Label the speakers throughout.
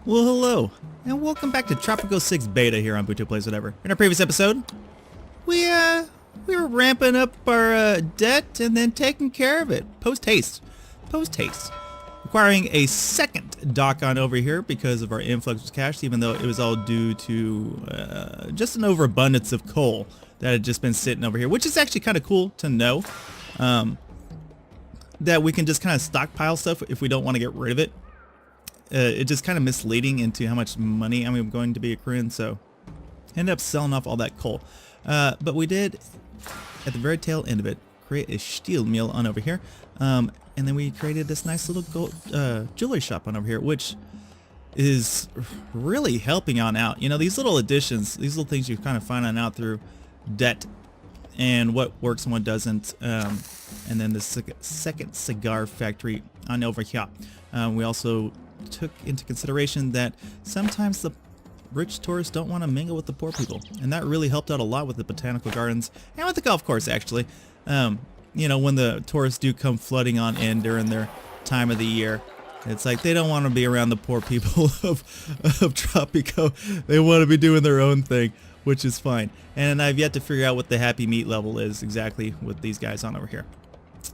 Speaker 1: Well, hello, and welcome back to Tropico 6 Beta here on Buto Plays Whatever. In our previous episode, we were ramping up our debt and then taking care of it. Post-haste. Acquiring a second dock on over here because of our influx of cash, even though it was all due to just an overabundance of coal that had just been sitting over here, which is actually kind of cool to know. That we can just kind of stockpile stuff if we don't want to get rid of it. It's just kind of misleading into how much money I'm going to be accruing, so end up selling off all that coal. But we did, at the very tail end of it, create a steel mill on over here, and then we created this nice little gold jewelry shop on over here, which is really helping on out. You know, these little additions, these little things you kind of find on out through debt and what works and what doesn't, and then the second cigar factory on over here. We also took into consideration that sometimes the rich tourists don't want to mingle with the poor people, and that really helped out a lot with the botanical gardens and with the golf course, actually. You know, when the tourists do come flooding on in during their time of the year, it's like they don't want to be around the poor people of Tropico. They want to be doing their own thing, which is fine. And I've yet to figure out what the happy meat level is exactly with these guys on over here.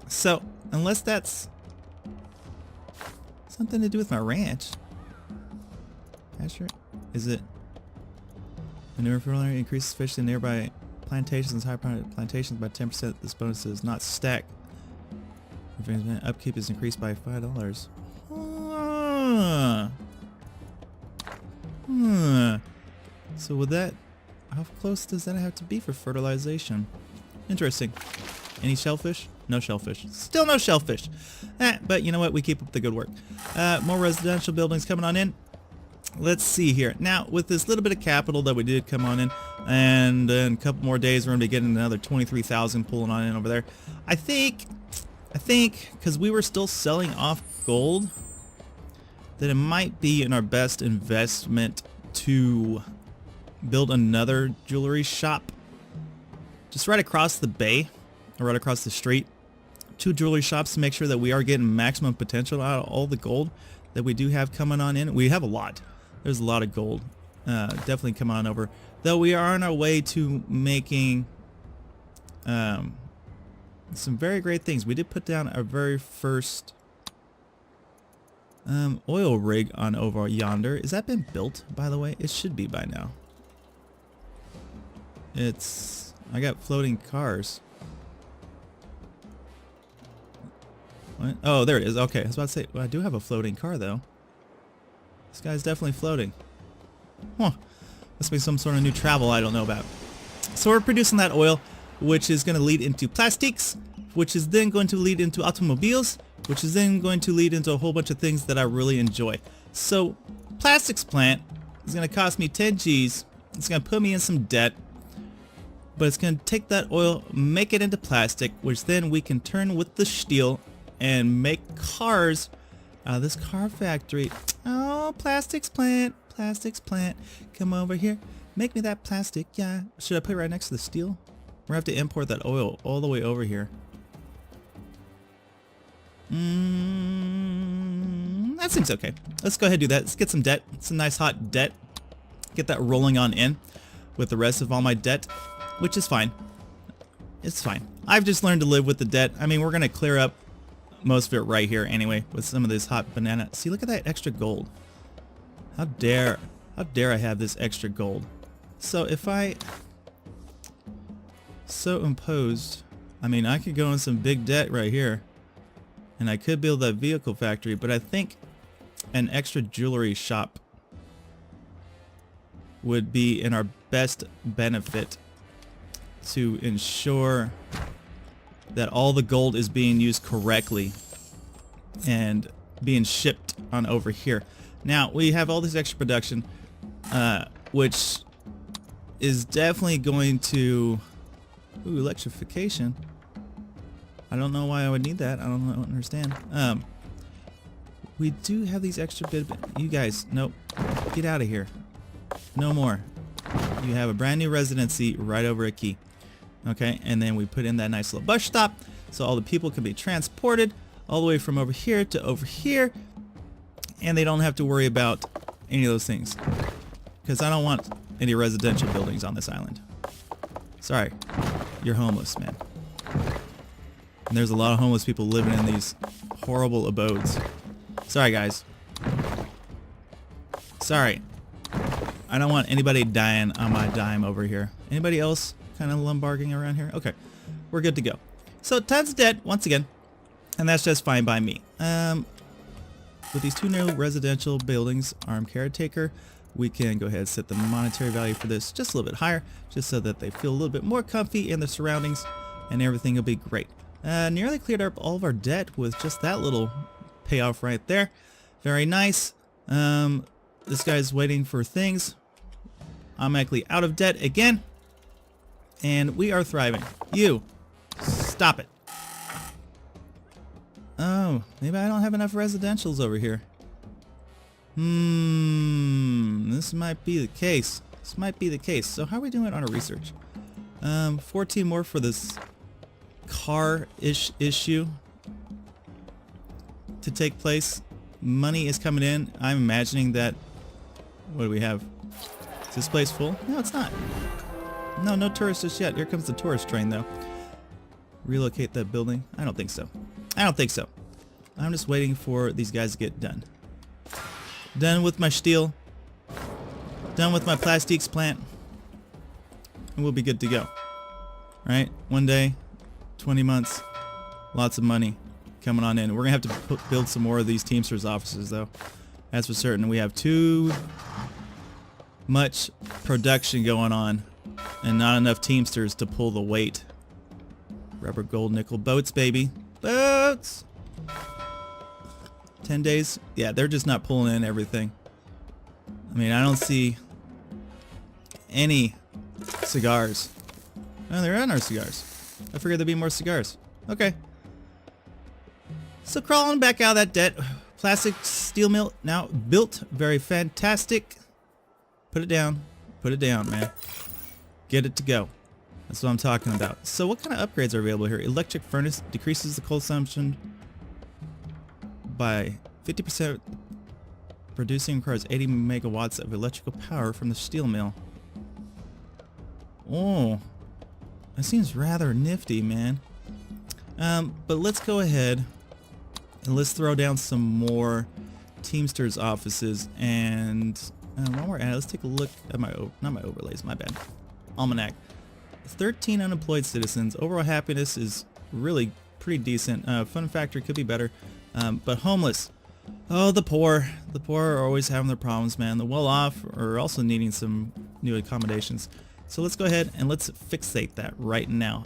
Speaker 1: So unless that's something to do with my ranch. Sure. Is it manure fertilizer increases fish in nearby plantations, high plantations by 10%? This bonus is not stacked. Upkeep is increased by $5. So with that, how close does that have to be for fertilization? Interesting. Any shellfish? No shellfish. Still no shellfish. But you know what? We keep up the good work. More residential buildings coming on in. Let's see here. Now, with this little bit of capital that we did come on in, and in a couple more days, we're going to be getting another 23,000 pulling on in over there. I think, because we were still selling off gold, that it might be in our best investment to build another jewelry shop just right across the bay, or right across the street. 2 jewelry shops to make sure that we are getting maximum potential out of all the gold that we do have coming on in. We have a lot. There's a lot of gold. Definitely come on over. Though we are on our way to making some very great things. We did put down our very first oil rig on over yonder. Has that been built, by the way? It should be by now. I got floating cars. What? Oh, there it is. Okay, I was about to say, well, I do have a floating car, though. This guy's definitely floating. Huh. Must be some sort of new travel I don't know about. So we're producing that oil, which is going to lead into plastics, which is then going to lead into automobiles, which is then going to lead into a whole bunch of things that I really enjoy. So, plastics plant is going to cost me 10 G's. It's going to put me in some debt. But it's going to take that oil, make it into plastic, which then we can turn with the steel and make cars out of this car factory. Oh, plastics plant, come over here, make me that plastic. Yeah, should I put it right next to the steel? We're gonna have to import that oil all the way over here. That seems okay. Let's go ahead and do that. Let's get some debt, some nice hot debt, get that rolling on in with the rest of all my debt, which is fine. It's fine. I've just learned to live with the debt. I mean, we're gonna clear up most of it right here anyway with some of this hot banana. See, look at that extra gold. How dare I have this extra gold? So if I so imposed, I mean, I could go in some big debt right here, and I could build that vehicle factory, but I think an extra jewelry shop would be in our best benefit to ensure that all the gold is being used correctly and being shipped on over here. Now, we have all this extra production, which is definitely going to... Ooh, electrification. I don't know why I would need that. I don't understand. We do have these extra bit... You guys, nope. Get out of here. No more. You have a brand new residency right over at Key. Okay, and then we put in that nice little bus stop so all the people can be transported all the way from over here to over here, and they don't have to worry about any of those things. Because I don't want any residential buildings on this island. Sorry. You're homeless, man. And there's a lot of homeless people living in these horrible abodes. Sorry, guys. Sorry. I don't want anybody dying on my dime over here. Anybody else kind of lumbarging around here? Okay. We're good to go. So tons of debt, once again. And that's just fine by me. With these two new residential buildings, armed caretaker, we can go ahead and set the monetary value for this just a little bit higher, just so that they feel a little bit more comfy in their surroundings, and everything will be great. Nearly cleared up all of our debt with just that little payoff right there. Very nice. This guy's waiting for things. I'm actually out of debt again, and we are thriving. You, stop it. Oh, maybe I don't have enough residentials over here. This might be the case. This might be the case. So how are we doing on our research? 14 more for this car-ish issue to take place. Money is coming in. I'm imagining that... What do we have? Is this place full? No, it's not. No, no tourists just yet. Here comes the tourist train, though. Relocate that building? I don't think so. I don't think so. I'm just waiting for these guys to get done. Done with my steel. Done with my plastiques plant. And we'll be good to go. Right? One day, 20 months, lots of money coming on in. We're going to have to build some more of these Teamsters offices, though. That's for certain. We have too much production going on and not enough Teamsters to pull the weight. Rubber, gold, nickel boats, baby. Boats! 10 days? Yeah, they're just not pulling in everything. I mean, I don't see any cigars. Oh, there are no cigars. I figured there'd be more cigars. Okay. So crawling back out of that debt. Plastic steel mill now built. Very fantastic. Put it down. Put it down, man. Get it to go. That's what I'm talking about. So what kind of upgrades are available here? Electric furnace decreases the coal consumption by 50%. Producing requires 80 megawatts of electrical power from the steel mill. Oh, that seems rather nifty, man. But let's go ahead and let's throw down some more Teamsters offices. And while we're at it, let's take a look at my, not my overlays, my bad. Almanac. 13 unemployed citizens. Overall happiness is really pretty decent. Fun factor could be better. But homeless. Oh, the poor. The poor are always having their problems, man. The well-off are also needing some new accommodations. So let's go ahead and let's fixate that right now.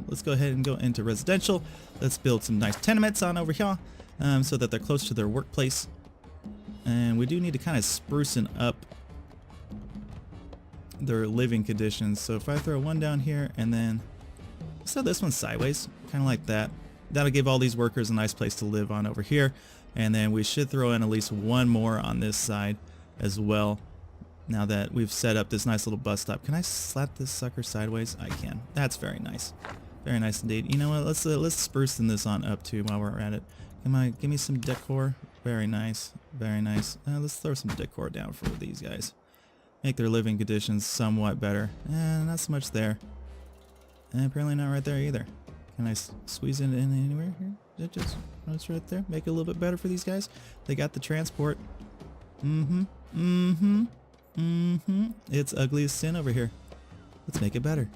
Speaker 1: Let's go ahead and go into residential. Let's build some nice tenements on over here so that they're close to their workplace. And we do need to kind of sprucing up their living conditions. So if I throw one down here and then let's throw this one sideways, kind of like that. That'll give all these workers a nice place to live on over here. And then we should throw in at least one more on this side as well. Now that we've set up this nice little bus stop. Can I slap this sucker sideways? I can. That's very nice. Very nice indeed. You know what? Let's spruce this on up too while we're at it. Give me some decor. Very nice. Very nice. Let's throw some decor down for these guys. Make their living conditions somewhat better. Not so much there. And apparently not right there either. Can I squeeze it in anywhere here? It's right there. Make it a little bit better for these guys. They got the transport. It's ugly as sin over here. Let's make it better.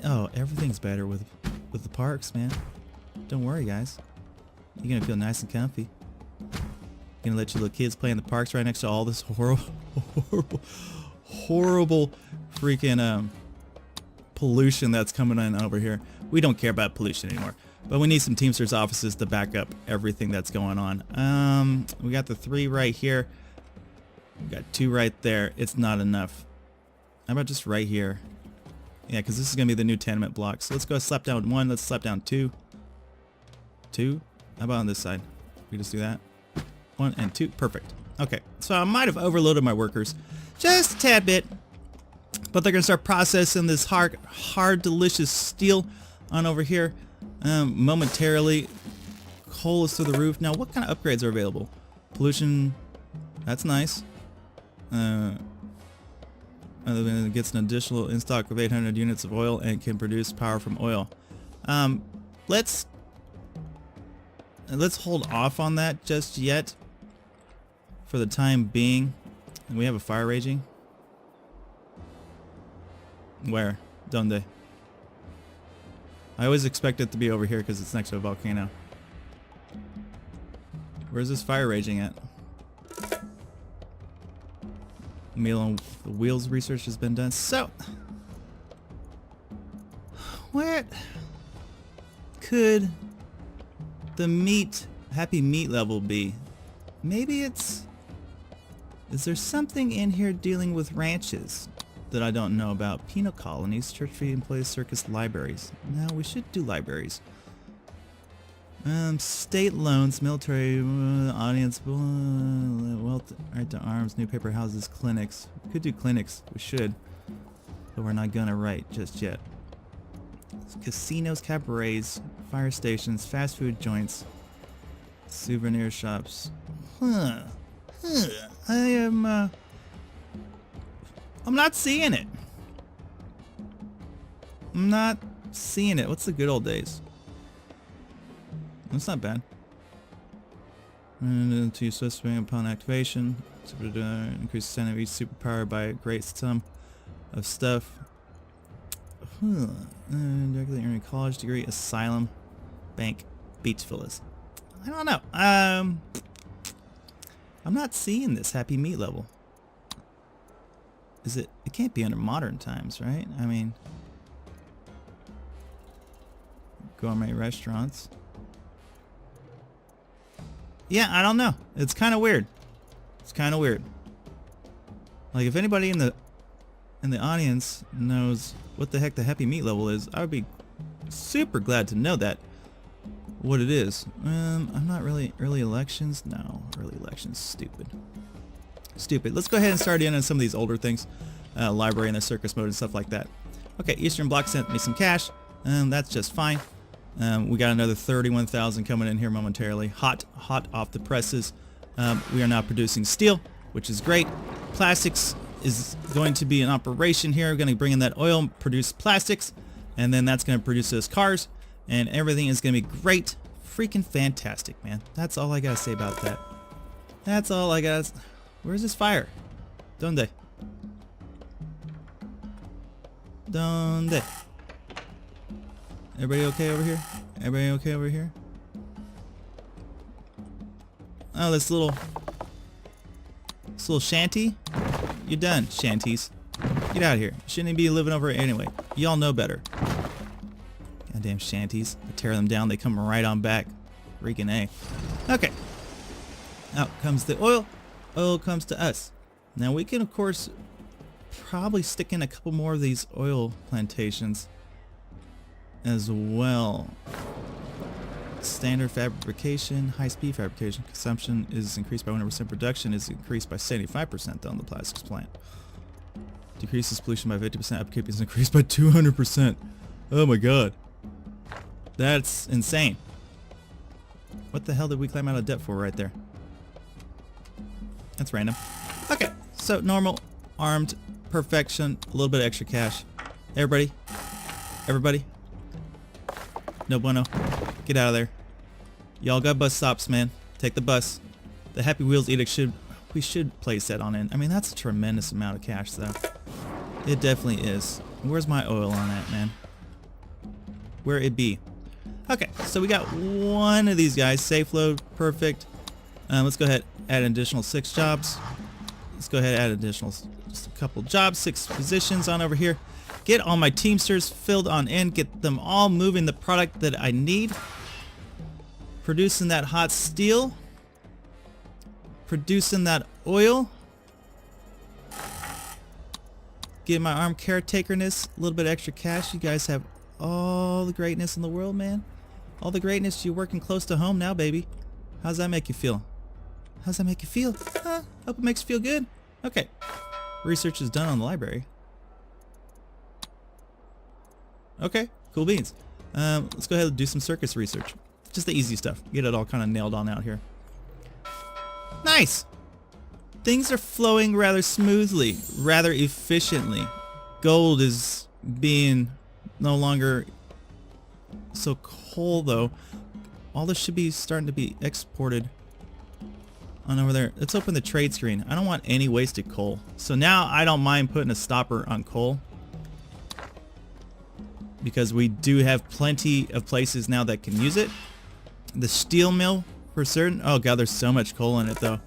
Speaker 1: Oh, everything's better with the parks, man. Don't worry, guys. You're gonna feel nice and comfy. You're gonna let your little kids play in the parks right next to all this horrible freaking pollution that's coming in over here. We don't care about pollution anymore, but we need some Teamsters offices to back up everything that's going on. We got the 3 right here. We got 2 right there. It's not enough. How about just right here? Yeah, because this is gonna be the new tenement block. So let's go slap down 1. Let's slap down 2. 2. How about on this side? We just do that. 1 and 2. Perfect. Okay. So I might have overloaded my workers just a tad bit, but they're gonna start processing this hard, delicious steel on over here momentarily. Coal is through the roof. Now, what kind of upgrades are available? Pollution That's nice. Other than it gets an additional in stock of 800 units of oil and can produce power from oil. Let's hold off on that just yet for the time being. And we have a fire raging. Where? Donde? I always expect it to be over here because it's next to a volcano. Where's this fire raging at? Meal on the wheels research has been done. So, what could the happy meat level be? Maybe it's... Is there something in here dealing with ranches that I don't know about? Penal colonies, church fee employees, circus, libraries. No, we should do libraries. State loans, military, audience, wealth, right to arms, newspaper houses, clinics. We could do clinics. We should. But we're not gonna write just yet. Casinos, cabarets, fire stations, fast food joints, souvenir shops. I'm not seeing it. I'm not seeing it. What's the good old days? That's not bad. And to Swift swing upon activation. Increase the center of each superpower by a great sum of stuff. Directly earn a college degree, asylum, bank, beach villas. I don't know. I'm not seeing this happy meat level. Is it? It can't be under modern times, right? I mean, gourmet restaurants. Yeah, I don't know. It's kind of weird. It's kind of weird. Like, if anybody in the audience knows what the heck the happy meat level is, I would be super glad to know that. What it is. I'm not really... Early elections? No. Early elections. Stupid. Stupid. Let's go ahead and start in on some of these older things. Library and the circus mode and stuff like that. Okay, Eastern Bloc sent me some cash. That's just fine. We got another 31,000 coming in here momentarily. Hot off the presses. We are now producing steel, which is great. Plastics is going to be an operation here. We're going to bring in that oil, produce plastics, and then that's going to produce those cars, and everything is going to be great. Freaking fantastic, man. That's all I got to say about that. That's all I got. Where's this fire? Donde? Donde? Everybody okay over here? Everybody okay over here? Oh, this little shanty? You're done, shanties. Get out of here. You shouldn't be living over it anyway. Y'all know better. Goddamn shanties. I tear them down, they come right on back. Freaking A. Okay. Out comes the oil. Oil comes to us. Now we can, of course, probably stick in a couple more of these oil plantations as well. Standard fabrication, high-speed fabrication. Consumption is increased by 100%. Production is increased by 75% on the plastics plant. Decreases pollution by 50%. Upkeep is increased by 200%. Oh my god. That's insane. What the hell did we climb out of debt for right there? That's random. Okay, so normal, armed, perfection, a little bit of extra cash. Everybody. No bueno. Get out of there. Y'all got bus stops, man. Take the bus. The Happy Wheels edict we should place that on in. I mean, that's a tremendous amount of cash, though. It definitely is. Where's my oil on that, man? Where it be? Okay, so we got one of these guys. Safe load, perfect. Let's go ahead, add an additional 6 jobs. Let's go ahead and add additional, just a couple jobs, 6 positions on over here. Get all my Teamsters filled on in, get them all moving the product that I need. Producing that hot steel. Producing that oil. Get my armed caretakerness, a little bit of extra cash. You guys have all the greatness in the world, man. All the greatness. You're working close to home now, baby. How's that make you feel? How's that make you feel? Huh? Hope it makes you feel good. Okay. Research is done on the library. Okay, cool beans. Let's go ahead and do some circus research. Just the easy stuff. Get it all kind of nailed on out here. Nice! things are flowing rather smoothly, rather efficiently. Gold is being no longer so coal though. All this should be starting to be exported on over there. Let's open the trade screen. I don't want any wasted coal. So now I don't mind putting a stopper on coal, because we do have plenty of places now that can use it. The steel mill for certain. Oh god, there's so much coal in it though.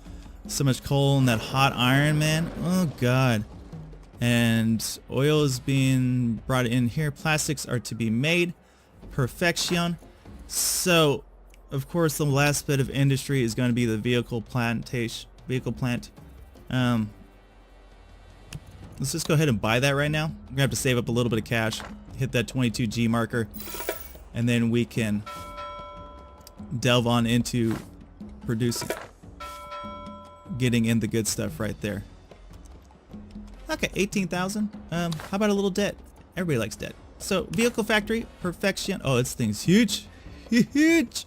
Speaker 1: So much coal in that hot iron, man. Oh god. And oil is being brought in here. Plastics are to be made. Perfection. So of course the last bit of industry is going to be the vehicle plant. Let's just go ahead and buy that right now. We're gonna have to save up a little bit of cash, hit that 22G marker, and then we can delve on into producing, getting in the good stuff right there. Okay, 18,000. How about a little debt? Everybody likes debt. So vehicle factory, perfection. Oh, this thing's huge. Huge.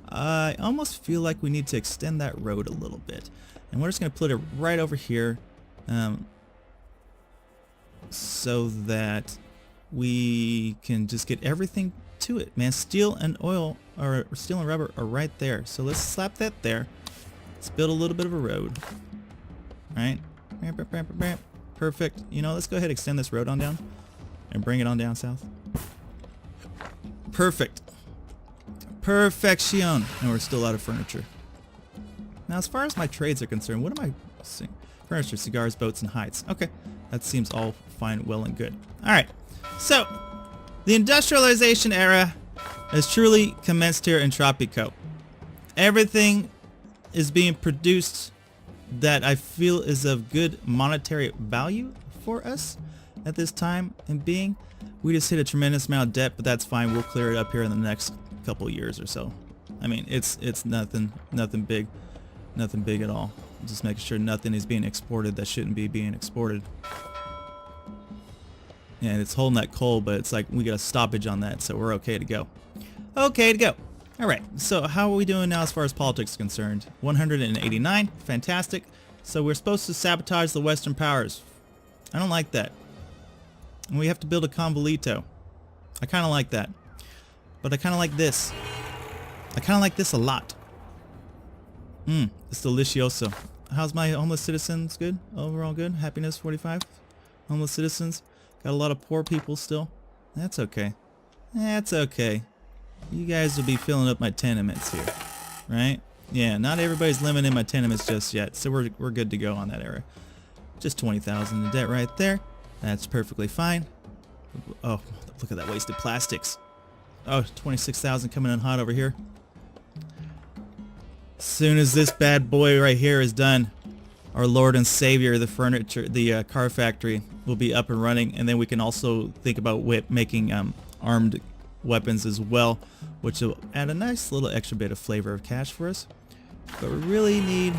Speaker 1: I almost feel like we need to extend that road a little bit, and we're just gonna put it right over here, so that we can just get everything to it, man. Steel and oil, or steel and rubber, are right there. So let's slap that there. Let's build a little bit of a road. Right? Perfect. You know, let's go ahead and extend this road on down and bring it on down south. Perfect. Perfection. And we're still out of furniture. Now, as far as my trades are concerned, what am I seeing? Furniture, cigars, boats, and hides. Okay. That seems all fine, well, and good. Alright. So, the industrialization era has truly commenced here in Tropico. Everything is being produced that I feel is of good monetary value for us at this time and being. We just hit a tremendous amount of debt, but that's fine. We'll clear it up here in the next couple years or so. I mean, it's nothing big at all. Just making sure nothing is being exported that shouldn't be being exported. And it's holding that coal, but it's like we got a stoppage on that, so we're okay to go. Okay to go. Alright, so how are we doing now as far as politics is concerned? 189, fantastic. So we're supposed to sabotage the Western powers. I don't like that. And we have to build a convolito. I kind of like that. But I kind of like this. I kind of like this a lot. It's delicioso. How's my homeless citizens? Good? Overall good? Happiness 45? Homeless citizens? Got a lot of poor people still. That's okay. That's okay. You guys will be filling up my tenements here, right? Yeah, not everybody's living in my tenements just yet, so we're good to go on that area. Just 20,000 in debt right there. That's perfectly fine. Oh, look at that wasted plastics. Oh, 26,000 coming in hot over here. As soon as this bad boy right here is done, our Lord and Savior, the car factory, will be up and running, and then we can also think about making armed weapons as well, which will add a nice little extra bit of flavor of cash for us. But we really need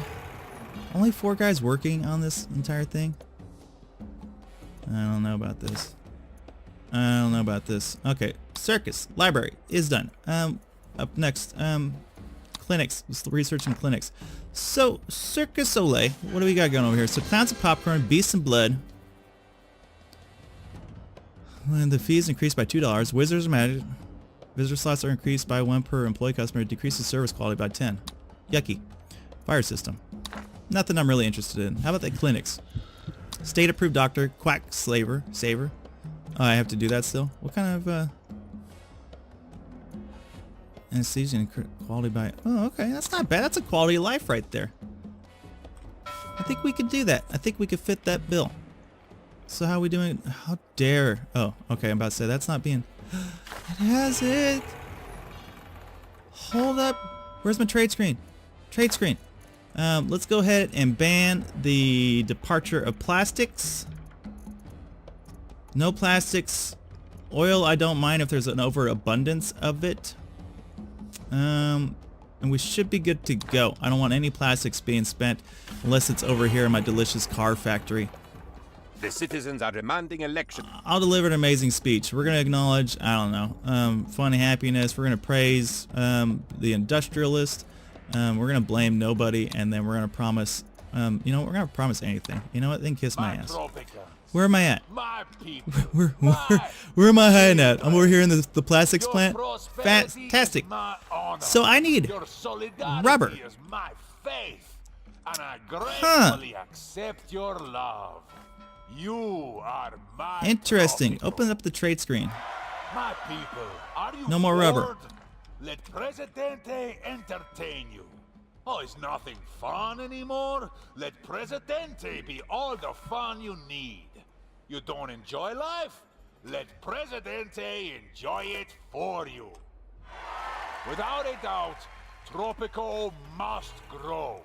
Speaker 1: only 4 guys working on this entire thing. I don't know about this. I don't know about this. Okay, circus library is done. Up next, clinics. Research and clinics. So Circus Olay, what do we got going over here? So clowns of popcorn, beasts and blood. When the fees increased by $2, Wizards of Magic. Visitor slots are increased by 1 per employee customer. Decreases service quality by 10. Yucky. Fire system. Nothing I'm really interested in. How about the clinics? State approved doctor. Quack saver. Oh, I have to do that still? What kind of anesthesia and quality by... Oh, okay. That's not bad. That's a quality of life right there. I think we could do that. I think we could fit that bill. So how are we doing? How dare... Oh, okay. I'm about to say that's not being... It has it. Hold up. Where's my trade screen? Trade screen. Let's go ahead and ban the departure of plastics. No plastics. Oil, I don't mind if there's an overabundance of it. And we should be good to go. I don't want any plastics being spent unless it's over here in my delicious car factory.
Speaker 2: The citizens are demanding election.
Speaker 1: I'll deliver an amazing speech. We're going to acknowledge, I don't know, fun and happiness. We're going to praise the industrialist. We're going to blame nobody, and then we're going to promise You know, we're gonna promise anything. You know what? Then kiss my ass.
Speaker 2: Tropico.
Speaker 1: Where am I at?
Speaker 2: My people.
Speaker 1: Where am I hiding at? I'm over here in the plastics
Speaker 2: Your
Speaker 1: plant.
Speaker 2: prosperity
Speaker 1: Fantastic.
Speaker 2: is my honor.
Speaker 1: So I need
Speaker 2: Your solidarity
Speaker 1: rubber.
Speaker 2: is my faith, and I gratefully accept your love. You are my
Speaker 1: Interesting.
Speaker 2: Tropico.
Speaker 1: Open up the trade screen.
Speaker 2: My people, are you
Speaker 1: No more rubber.
Speaker 2: bored? Let Presidente entertain you. Oh, is nothing fun anymore? Let Presidente be all the fun you need. You don't enjoy life? Let Presidente enjoy it for you. Without a doubt, Tropico must grow.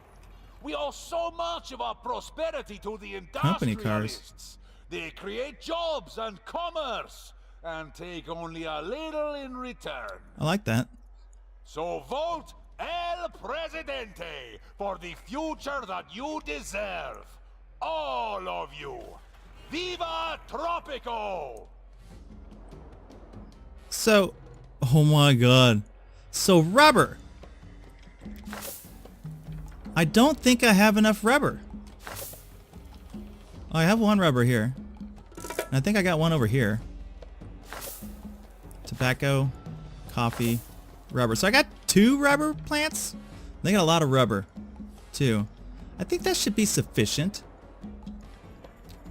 Speaker 2: We owe so much of our prosperity to the
Speaker 1: Company cars.
Speaker 2: industrialists. They create jobs and commerce, and take only a little in return.
Speaker 1: I like that.
Speaker 2: So vote El Presidente for the future that you deserve. All of you. Viva Tropico!
Speaker 1: So, oh my god. So rubber. I don't think I have enough rubber. I have one rubber here. And I think I got one over here. Tobacco, coffee, rubber. So I got 2 rubber plants. They got a lot of rubber, too. I think that should be sufficient.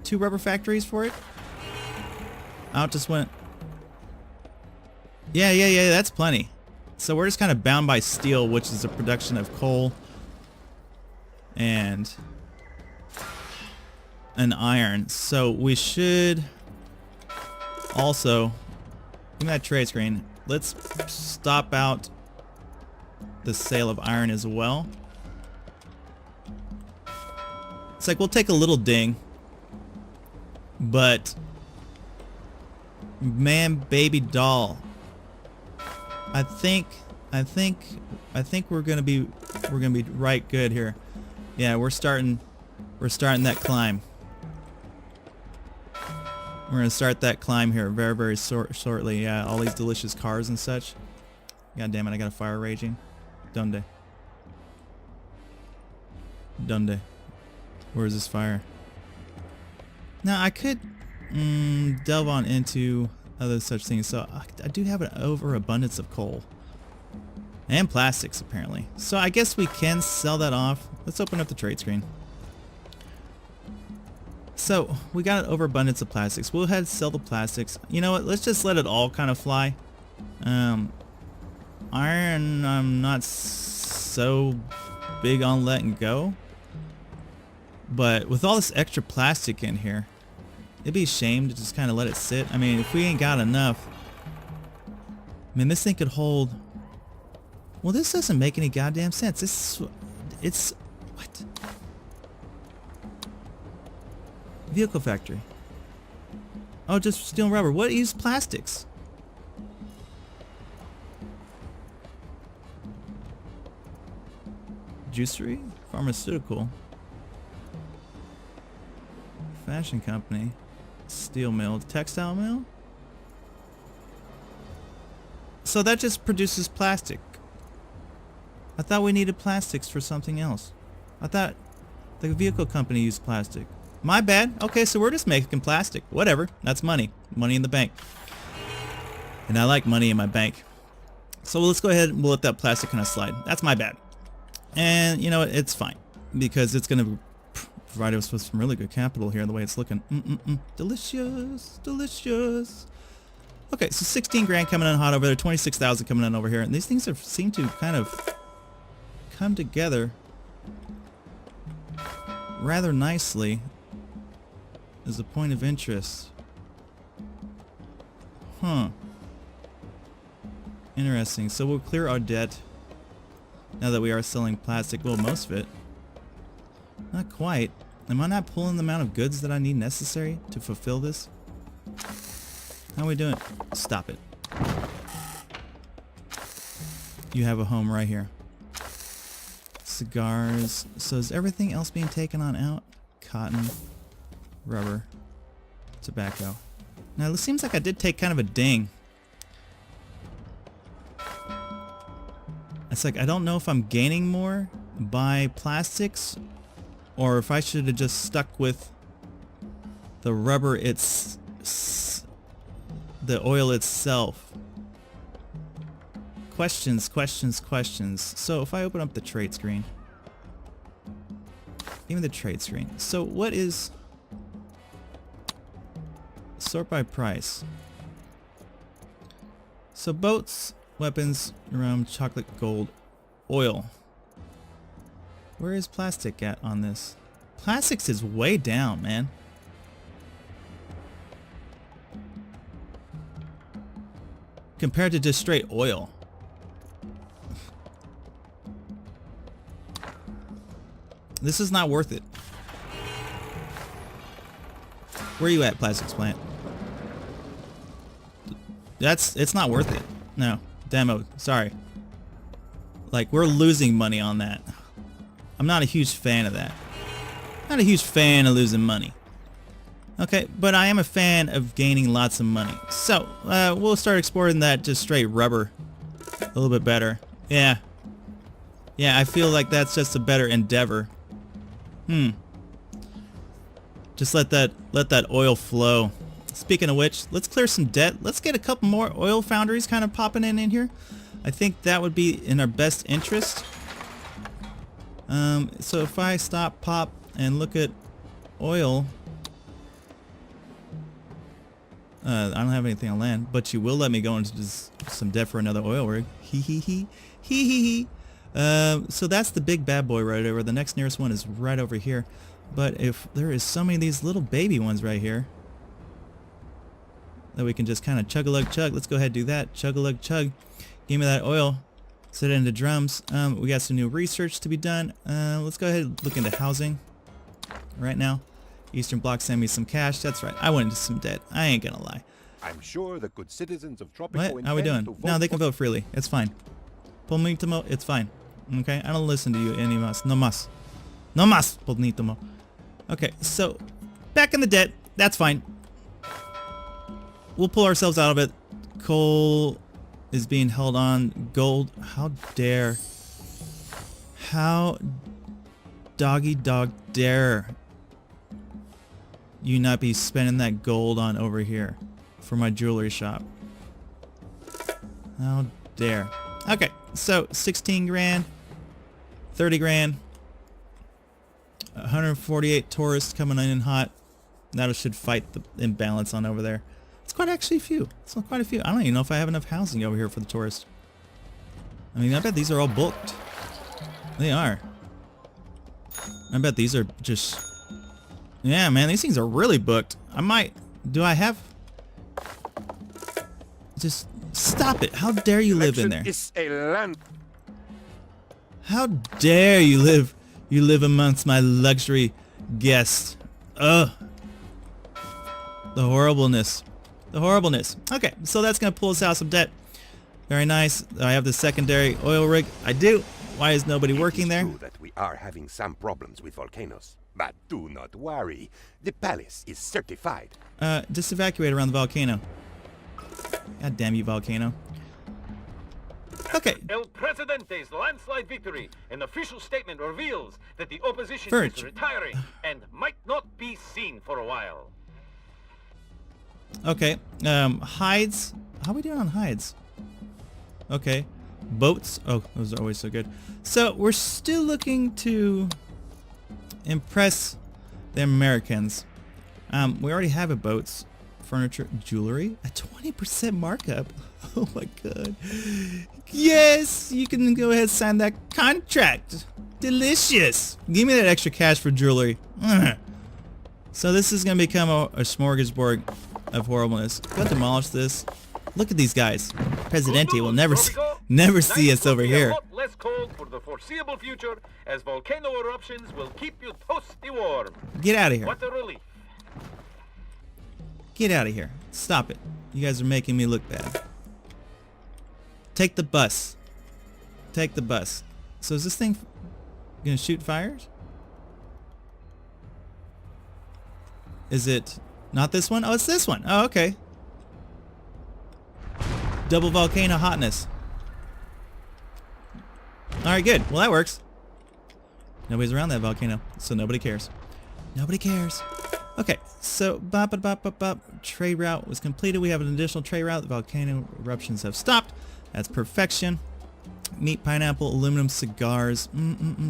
Speaker 1: 2 rubber factories for it. Out just went. Yeah, that's plenty. So we're just kind of bound by steel, which is the production of coal and an iron. So we should also, give me that trade screen. Let's stop out the sale of iron as well. It's like we'll take a little ding, but man, baby doll, I think we're gonna be right good here. Yeah, we're starting that climb. We're gonna start that climb here very shortly. Yeah, all these delicious cars and such. God damn it, I got a fire raging. Donde? Where is this fire? Now I could delve on into other such things. So I do have an overabundance of coal and plastics apparently. So I guess we can sell that off. Let's open up the trade screen. So we got an overabundance of plastics. We'll head sell the plastics. You know what? Let's just let it all kind of fly. Iron, I'm not so big on letting go. But with all this extra plastic in here, it'd be a shame to just kind of let it sit. I mean, if we ain't got enough, I mean, this thing could hold. Well, this doesn't make any goddamn sense. It's what? Vehicle factory. Oh, just steel and rubber. What? Use plastics. Juicery, pharmaceutical, fashion company, steel mill, textile mill. So that just produces plastic. I thought we needed plastics for something else. I thought the vehicle company used plastic. My bad. Okay, so we're just making plastic. Whatever. That's money. Money in the bank. And I like money in my bank. So let's go ahead and we'll let that plastic kind of slide. That's my bad. And you know what? It's fine. Because it's going to provide us with some really good capital here the way it's looking. Delicious. Delicious. Okay, so 16 grand coming in hot over there. 26,000 coming in over here. And these things seem to kind of come together rather nicely as a point of interest. Huh. Interesting. So we'll clear our debt now that we are selling plastic. Well, most of it. Not quite. Am I not pulling the amount of goods that I need necessary to fulfill this? How are we doing? Stop it. You have a home right here. Cigars. So is everything else being taken on out? Cotton, rubber, tobacco. Now it seems like I did take kind of a ding. It's like I don't know if I'm gaining more by plastics or if I should have just stuck with the rubber, the oil itself. Questions. So if I open up the trade screen, even the trade screen. So what is sort by price? So boats, weapons, rum, chocolate, gold, oil. Where is plastic at on this? Plastics is way down, man. Compared to just straight oil. This is not worth it. Where are you at, plastics plant? It's not worth it. No. Demo. Sorry. Like, we're losing money on that. I'm not a huge fan of that. Not a huge fan of losing money. Okay, but I am a fan of gaining lots of money. So, we'll start exploring that just straight rubber a little bit better. Yeah. Yeah, I feel like that's just a better endeavor. Just let that oil flow. Speaking of which, let's clear some debt. Let's get a couple more oil foundries kind of popping in here. I think that would be in our best interest. So if I stop, pop, and look at oil, I don't have anything on land, but you will let me go into some debt for another oil rig. Hee hee hee. Hee hee hee. So that's the big bad boy right over. The next nearest one is right over here. But if there is so many of these little baby ones right here that we can just kind of chug-a-lug chug. Let's go ahead and do that. Chug-a-lug chug. Give me that oil. Set it into drums. We got some new research to be done. Let's go ahead and look into housing right now. Eastern Bloc send me some cash. That's right. I went into some debt. I ain't gonna lie.
Speaker 3: I'm sure the good citizens of Tropico.
Speaker 1: What? How we doing? No, they can vote freely. It's fine. Polnitamo, it's fine. Okay? I don't listen to you any mas. No mas. No mas, Polnitamo. Okay, so back in the debt. That's fine. We'll pull ourselves out of it. Coal is being held on. Gold. How dare. How doggy dog dare you not be spending that gold on over here for my jewelry shop. How dare. Okay, so 16 grand, 30 grand, 148 tourists coming in hot. That should fight the imbalance on over there. It's quite actually a few. It's quite a few. I don't even know if I have enough housing over here for the tourists. I mean, I bet these are all booked. They are. I bet these are just... Yeah, man, these things are really booked. I might... Do I have... Just stop it. How dare you live in there?
Speaker 3: Is a land.
Speaker 1: How dare you live amongst my luxury guests. Ugh. The horribleness. The horribleness. Okay, so that's going to pull us out some debt. Very nice. I have the secondary oil rig. I do. Why is nobody working there?
Speaker 3: It is true that we are having some problems with volcanoes, but do not worry. The palace is certified.
Speaker 1: Just evacuate around the volcano. God damn you, volcano. Okay.
Speaker 4: El Presidente's landslide victory. An official statement reveals that the opposition
Speaker 1: Verge.
Speaker 4: is retiring and might not be seen for a while.
Speaker 1: Okay. Hides. How are we doing on hides? Okay. Boats. Oh, those are always so good. So we're still looking to impress the Americans. We already have a boats, furniture, jewelry, a 20% markup. Oh my god. Yes, you can go ahead and sign that contract. Delicious. Give me that extra cash for jewelry. So this is going to become a smorgasbord of horribleness. Go demolish this. Look at these guys. Presidente will never see us over here.
Speaker 4: Less cold for the foreseeable future, as volcano eruptions will keep you toasty warm.
Speaker 1: Get out of here.
Speaker 4: What a relief.
Speaker 1: Get out of here. Stop it. You guys are making me look bad. Take the bus. Take the bus. So is this thing gonna shoot fires? Is it not this one? Oh, it's this one. Oh, okay. Double volcano hotness. Alright, good. Well, that works. Nobody's around that volcano, so nobody cares. Nobody cares. Okay, so trade route was completed. We have an additional trade route. The volcano eruptions have stopped. That's perfection. Meat, pineapple, aluminum, cigars.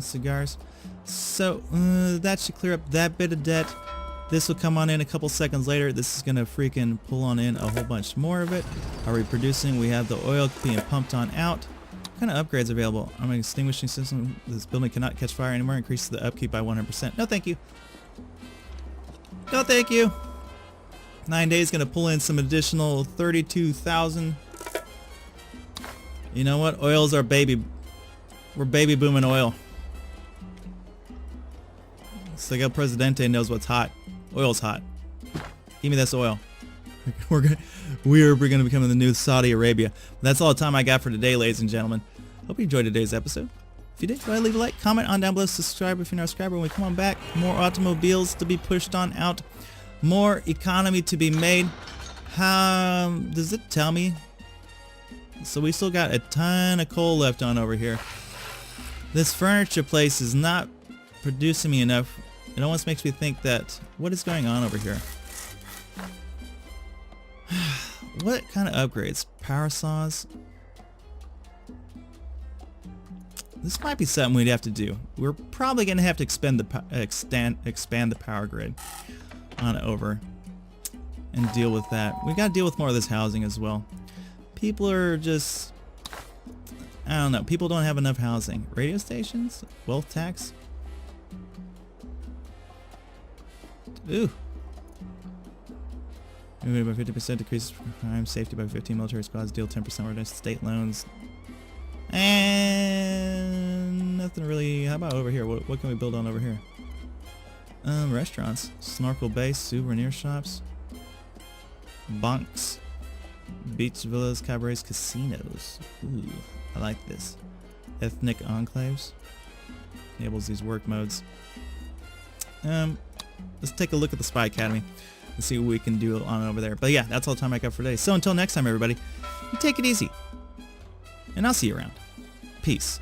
Speaker 1: Cigars. So that should clear up that bit of debt. This will come on in a couple seconds later. This is gonna freaking pull on in a whole bunch more of it. Are we producing? We have the oil being pumped on out. What kind of upgrades available? I'm an extinguishing system. This building cannot catch fire anymore. Increases the upkeep by 100%. No, thank you. No, thank you. 9 days gonna pull in some additional 32,000. You know what? Oil's our baby. We're baby booming oil. It's like El Presidente knows what's hot. Oil's hot. Give me this oil. We're gonna become the new Saudi Arabia. That's all the time I got for today, ladies and gentlemen. Hope you enjoyed today's episode. If you did, go ahead and leave a like, comment on down below, subscribe if you're not a subscriber. When we come on back, more automobiles to be pushed on out, more economy to be made. Does it tell me? So we still got a ton of coal left on over here. This furniture place is not producing me enough. It almost makes me think that, what is going on over here? What kind of upgrades? Power saws? This might be something we'd have to do. We're probably going to have to expand the power grid on over and deal with that. We got to deal with more of this housing as well. People are just, I don't know. People don't have enough housing. Radio stations? Wealth tax? Ooh. Moving by 50%, decreases crime, safety by 15, military squads, deal 10% more state loans. And nothing really. How about over here? What can we build on over here? Restaurants, snorkel base, souvenir shops, banks, beach villas, cabarets, casinos. Ooh, I like this. Ethnic enclaves. Enables these work modes. Let's take a look at the Spy Academy and see what we can do on over there. But yeah, that's all the time I got for today. So until next time, everybody, you take it easy. And I'll see you around. Peace.